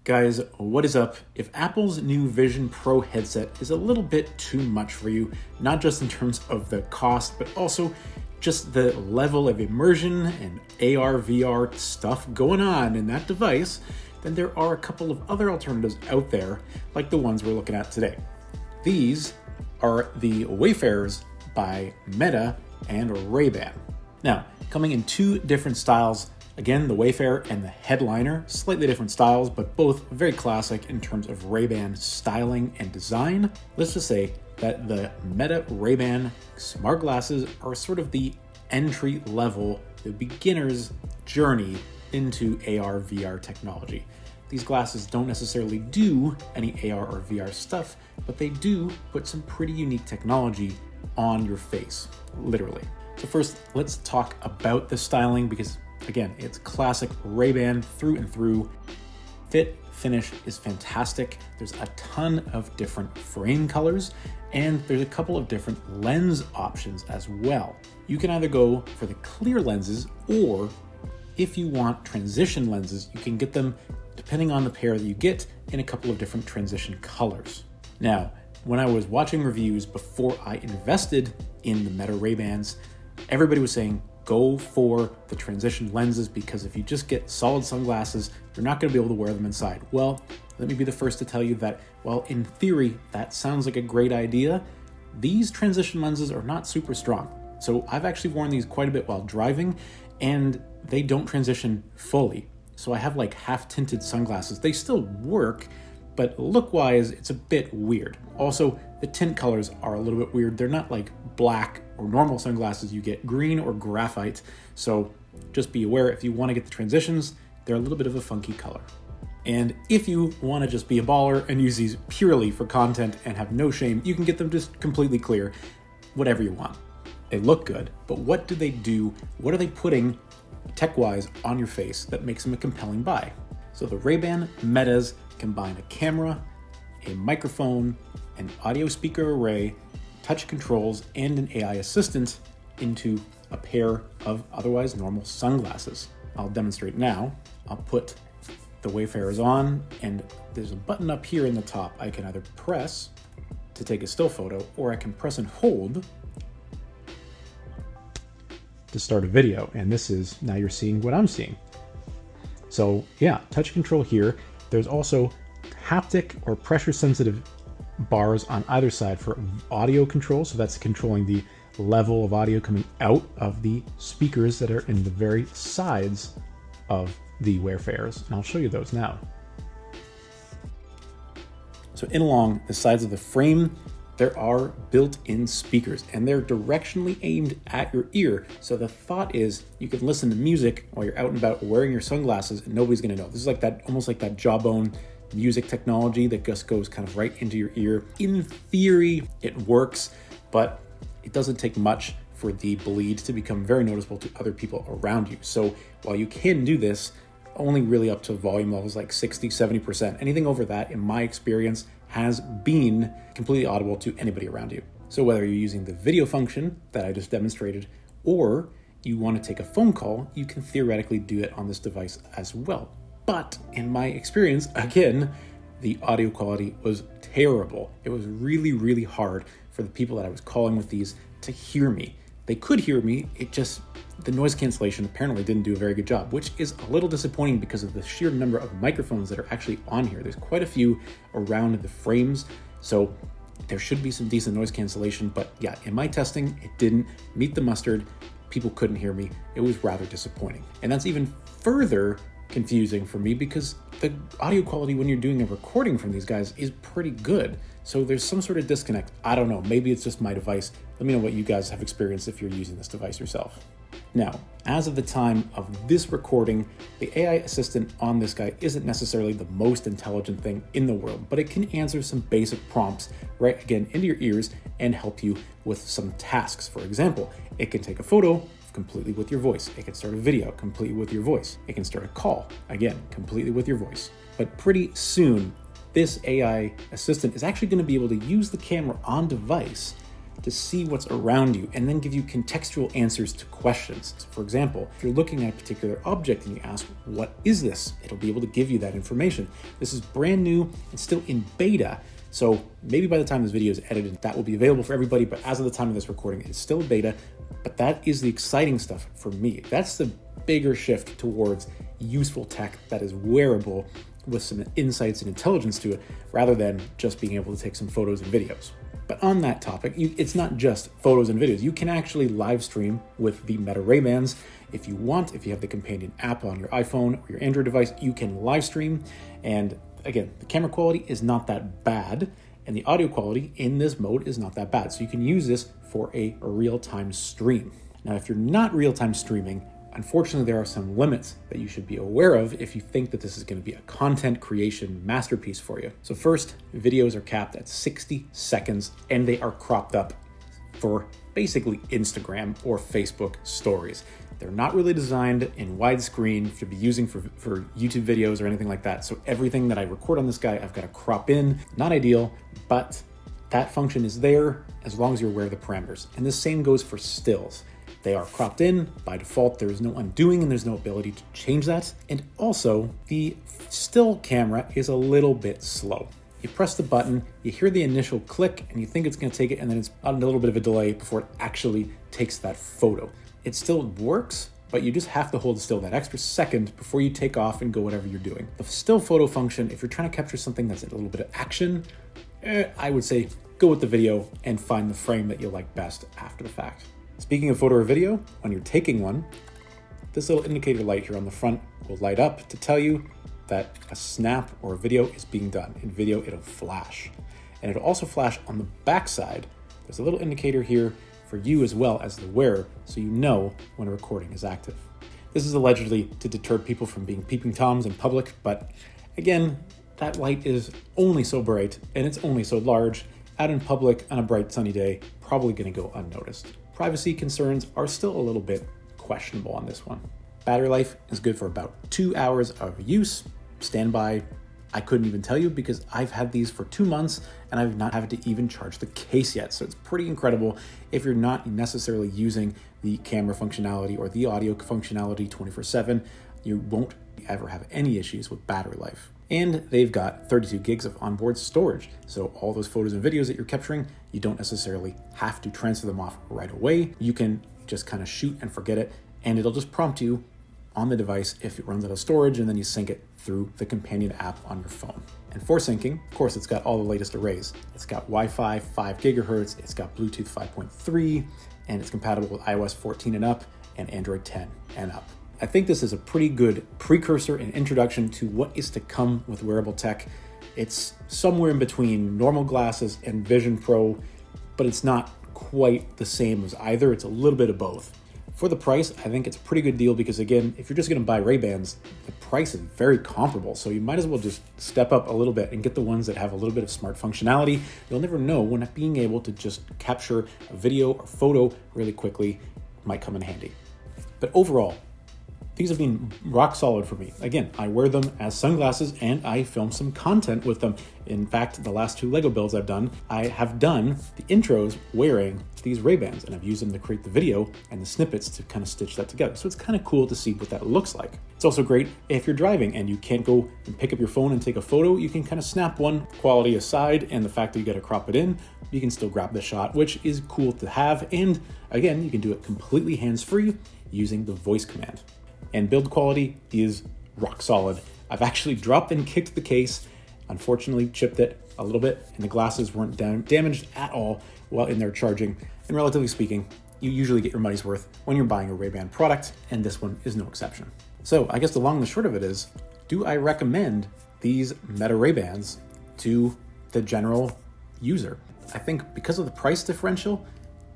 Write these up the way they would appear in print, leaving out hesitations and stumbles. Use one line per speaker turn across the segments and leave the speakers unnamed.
Guys, what is up? If Apple's new Vision Pro headset is a little bit too much for you, not just in terms of the cost, but also just the level of immersion and AR, VR stuff going on in that device, then there are a couple of other alternatives out there, like the ones we're looking at today. These are the Wayfarers by Meta and Ray-Ban. Now, coming in two different styles. Again, the Wayfarer and the Headliner, slightly different styles, but both very classic in terms of Ray-Ban styling and design. Let's just say that the Meta Ray-Ban smart glasses are sort of the entry level, the beginner's journey into AR, VR technology. These glasses don't necessarily do any AR or VR stuff, but they do put some pretty unique technology on your face, literally. So first, let's talk about the styling because again, it's classic Ray-Ban through and through. Fit, finish is fantastic. There's a ton of different frame colors, and there's a couple of different lens options as well. You can either go for the clear lenses, or if you want transition lenses, you can get them, depending on the pair that you get, in a couple of different transition colors. Now, when I was watching reviews before I invested in the Meta Ray-Bans, everybody was saying, go for the transition lenses because if you just get solid sunglasses, you're not going to be able to wear them inside. Well, let me be the first to tell you that, while in theory that sounds like a great idea, these transition lenses are not super strong. So I've actually worn these quite a bit while driving, and they don't transition fully. So I have like half-tinted sunglasses. They still work, but look-wise, it's a bit weird. Also, the tint colors are a little bit weird. They're not like black or normal sunglasses. You get green or graphite. So just be aware, if you want to get the transitions, they're a little bit of a funky color. And if you want to just be a baller and use these purely for content and have no shame, you can get them just completely clear, whatever you want. They look good, but what do they do? What are they putting tech-wise on your face that makes them a compelling buy? So the Ray-Ban Metas combine a camera, a microphone, an audio speaker array, touch controls, and an AI assistant into a pair of otherwise normal sunglasses. I'll demonstrate now. I'll put the Wayfarers on, and there's a button up here in the top. I can either press to take a still photo, or I can press and hold to start a video. And this is, now you're seeing what I'm seeing. So yeah, touch control here. There's also haptic or pressure sensitive bars on either side for audio control. So that's controlling the level of audio coming out of the speakers that are in the very sides of the Wayfarers. And I'll show you those now. So in along the sides of the frame, there are built-in speakers, and they're directionally aimed at your ear. So the thought is you can listen to music while you're out and about wearing your sunglasses and nobody's gonna know. This is like that, almost like that jawbone music technology that just goes kind of right into your ear. In theory, it works, but it doesn't take much for the bleed to become very noticeable to other people around you. So while you can do this, only really up to volume levels like 60, 70%. Anything over that, in my experience, has been completely audible to anybody around you. So whether you're using the video function that I just demonstrated, or you want to take a phone call, you can theoretically do it on this device as well. But in my experience, again, the audio quality was terrible. It was really, really hard for the people that I was calling with these to hear me. They could hear me, the noise cancellation apparently didn't do a very good job, which is a little disappointing because of the sheer number of microphones that are actually on here. There's quite a few around the frames, so there should be some decent noise cancellation, but yeah, in my testing, it didn't meet the mustard. People couldn't hear me. It was rather disappointing. And that's even further confusing for me because the audio quality when you're doing a recording from these guys is pretty good. So there's some sort of disconnect. I don't know, maybe it's just my device. Let me know what you guys have experienced if you're using this device yourself. Now, as of the time of this recording, the AI assistant on this guy isn't necessarily the most intelligent thing in the world, but it can answer some basic prompts right again into your ears and help you with some tasks. For example, it can take a photo completely with your voice. It can start a video completely with your voice. It can start a call, again, completely with your voice. But pretty soon, this AI assistant is actually going to be able to use the camera on device to see what's around you and then give you contextual answers to questions. So for example, if you're looking at a particular object and you ask, what is this? It'll be able to give you that information. This is brand new and still in beta. So maybe by the time this video is edited, that will be available for everybody, but as of the time of this recording, it's still beta. But that is the exciting stuff for me. That's the bigger shift towards useful tech that is wearable with some insights and intelligence to it, rather than just being able to take some photos and videos. But on that topic, it's not just photos and videos. You can actually live stream with the Meta Ray-Bans. If you want, if you have the companion app on your iPhone or your Android device, you can live stream. And again, the camera quality is not that bad, and the audio quality in this mode is not that bad. So you can use this for a real-time stream. Now, if you're not real-time streaming, unfortunately, there are some limits that you should be aware of if you think that this is going to be a content creation masterpiece for you. So first, videos are capped at 60 seconds and they are cropped up for basically Instagram or Facebook stories. They're not really designed in widescreen to be using for YouTube videos or anything like that. So everything that I record on this guy, I've got to crop in. Not ideal, but that function is there as long as you're aware of the parameters. And the same goes for stills. They are cropped in by default. There is no undoing and there's no ability to change that. And also, the still camera is a little bit slow. You press the button, you hear the initial click, and you think it's going to take it, and then it's a little bit of a delay before it actually takes that photo. It still works, but you just have to hold still that extra second before you take off and go whatever you're doing. The still photo function, if you're trying to capture something that's a little bit of action, I would say go with the video and find the frame that you like best after the fact. Speaking of photo or video, when you're taking one, this little indicator light here on the front will light up to tell you that a snap or a video is being done. In video, it'll flash. And it'll also flash on the back side. There's a little indicator here for you as well as the wearer, so you know when a recording is active. This is allegedly to deter people from being peeping toms in public, but again, that light is only so bright and it's only so large. Out in public on a bright sunny day, probably gonna go unnoticed. Privacy concerns are still a little bit questionable on this one. Battery life is good for about 2 hours of use. Standby, I couldn't even tell you because I've had these for 2 months and I've not had to even charge the case yet. So it's pretty incredible if you're not necessarily using the camera functionality or the audio functionality 24/7, you won't ever have any issues with battery life. And they've got 32 gigs of onboard storage. So all those photos and videos that you're capturing, you don't necessarily have to transfer them off right away. You can just kind of shoot and forget it, and it'll just prompt you on the device if it runs out of storage, and then you sync it through the companion app on your phone. And for syncing, of course, it's got all the latest arrays. It's got Wi-Fi 5 gigahertz, it's got Bluetooth 5.3, and it's compatible with iOS 14 and up and Android 10 and up. I think this is a pretty good precursor and introduction to what is to come with wearable tech. It's somewhere in between normal glasses and Vision Pro, but it's not quite the same as either. It's a little bit of both. For the price, I think it's a pretty good deal because again, if you're just gonna buy Ray-Bans, the price is very comparable. So you might as well just step up a little bit and get the ones that have a little bit of smart functionality. You'll never know when being able to just capture a video or photo really quickly might come in handy. But overall, these have been rock solid for me. Again, I wear them as sunglasses and I film some content with them. In fact, the last 2 Lego builds I've done, I have done the intros wearing these Ray-Bans and I've used them to create the video and the snippets to kind of stitch that together. So it's kind of cool to see what that looks like. It's also great if you're driving and you can't go and pick up your phone and take a photo, you can kind of snap one quality aside and the fact that you got to crop it in, you can still grab the shot, which is cool to have. And again, you can do it completely hands-free using the voice command. And build quality is rock solid. I've actually dropped and kicked the case, unfortunately chipped it a little bit, and the glasses weren't damaged at all while in there charging. And relatively speaking, you usually get your money's worth when you're buying a Ray-Ban product, and this one is no exception. So I guess the long and the short of it is, do I recommend these Meta Ray-Bans to the general user? I think because of the price differential,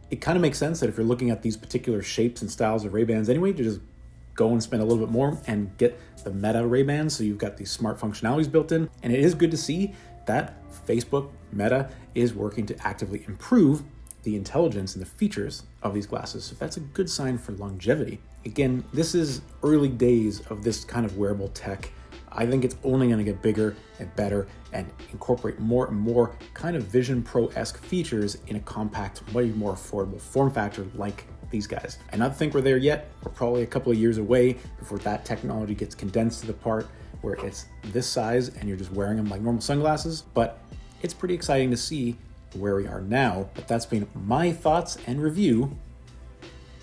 it kind of makes sense that if you're looking at these particular shapes and styles of Ray-Bans anyway, to just go and spend a little bit more and get the Meta Ray-Bans, so you've got these smart functionalities built in. And it is good to see that Facebook Meta is working to actively improve the intelligence and the features of these glasses. So that's a good sign for longevity. Again, this is early days of this kind of wearable tech. I think it's only going to get bigger and better and incorporate more and more kind of Vision Pro-esque features in a compact, way more affordable form factor like these guys. I don't think we're there yet. We're probably a couple of years away before that technology gets condensed to the part where it's this size and you're just wearing them like normal sunglasses, but it's pretty exciting to see where we are now. But that's been my thoughts and review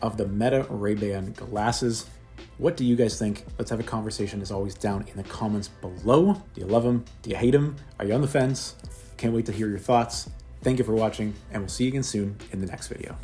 of the Meta Ray-Ban glasses. What do you guys think? Let's have a conversation as always down in the comments below. Do you love them? Do you hate them? Are you on the fence? Can't wait to hear your thoughts. Thank you for watching, and we'll see you again soon in the next video.